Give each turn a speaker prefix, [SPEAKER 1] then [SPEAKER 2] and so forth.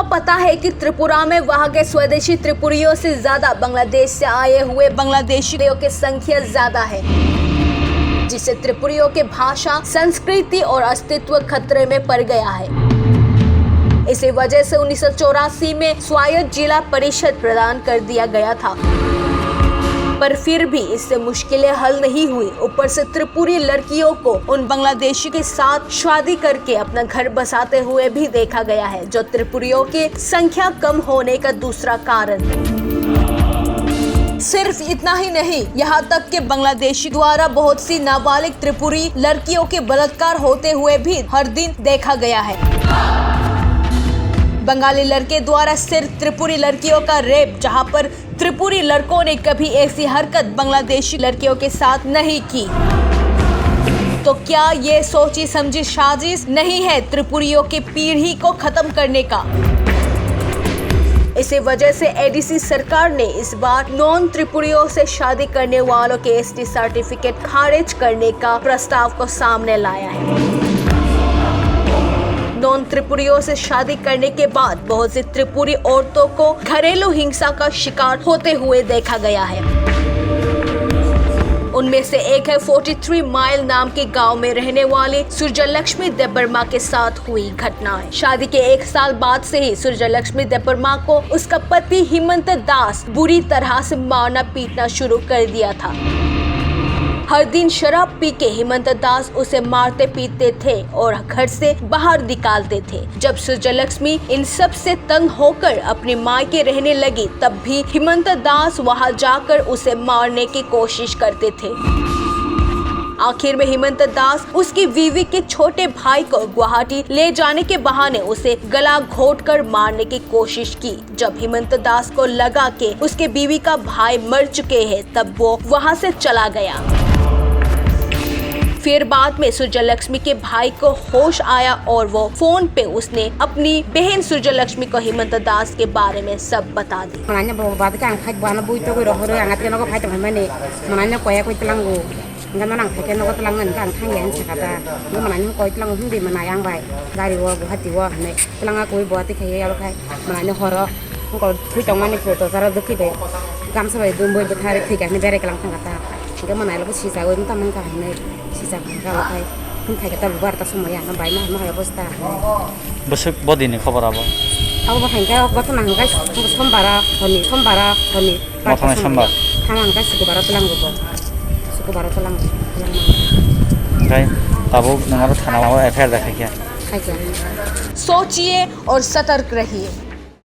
[SPEAKER 1] पता है कि त्रिपुरा में वहाँ के स्वदेशी त्रिपुरियों से ज्यादा बांग्लादेश से आए हुए बांग्लादेशियों की संख्या ज्यादा है, जिससे त्रिपुरियों के भाषा, संस्कृति और अस्तित्व खतरे में पड़ गया है। इसी वजह से 1984 में स्वायत्त जिला परिषद प्रदान कर दिया गया था, पर फिर भी इससे मुश्किलें हल नहीं हुई। ऊपर से त्रिपुरी लड़कियों को उन बांग्लादेशी के साथ शादी करके अपना घर बसाते हुए भी देखा गया है, जो त्रिपुरियों की संख्या कम होने का दूसरा कारण है। सिर्फ इतना ही नहीं, यहाँ तक कि बांग्लादेशी द्वारा बहुत सी नाबालिग त्रिपुरी लड़कियों के बलात्कार होते हुए भी हर दिन देखा गया है। बंगाली लड़के द्वारा सिर्फ त्रिपुरी लड़कियों का रेप, जहां पर त्रिपुरी लड़कों ने कभी ऐसी हरकत बांग्लादेशी लड़कियों के साथ नहीं की। तो क्या ये सोची समझी साजिश नहीं है त्रिपुरियों की पीढ़ी को खत्म करने का? इसी वजह से एडीसी सरकार ने इस बार नॉन त्रिपुरियों से शादी करने वालों के एसटी सर्टिफिकेट खारिज करने का प्रस्ताव को सामने लाया है। नॉन त्रिपुरियों से शादी करने के बाद बहुत सी त्रिपुरी औरतों को घरेलू हिंसा का शिकार होते हुए देखा गया है। उनमें से एक है 43 माइल नाम के गांव में रहने वाली सूर्यलक्ष्मी देबबर्मा के साथ हुई घटना है। शादी के 1 साल बाद से ही सूर्यलक्ष्मी देबबर्मा को उसका पति हिमंत दास बुरी तरह से मारना पीटना शुरू कर दिया था। हर दिन शराब पी के हिमंत दास उसे मारते पीटते थे और घर से बाहर निकालते थे। जब सूर्यलक्ष्मी इन सब से तंग होकर अपनी मायके रहने लगी, तब भी हिमंत दास वहां जाकर उसे मारने की कोशिश करते थे। आखिर में हिमंत दास उसकी बीवी के छोटे भाई को गुवाहाटी ले जाने के बहाने उसे गला घोंटकर मारने की कोशिश की। जब हिमंत दास को लगा कि उसके बीवी का भाई मर चुके हैं, तब वो वहां से चला गया। फिर बाद में सूर्यलक्ष्मी के भाई को होश आया और वो फोन पे उसने अपनी बहन सूर्यलक्ष्मी को हिमंत दास के बारे में सब बता दी।
[SPEAKER 2] besok body ni khabar abo
[SPEAKER 3] abo hangga goto nangga sombara honi
[SPEAKER 2] Matang sombar
[SPEAKER 3] hangga sukubara tulang
[SPEAKER 2] kai tabo nangaro thana abo FIR dekha kya
[SPEAKER 1] सोचिए और सतर्क रहिए।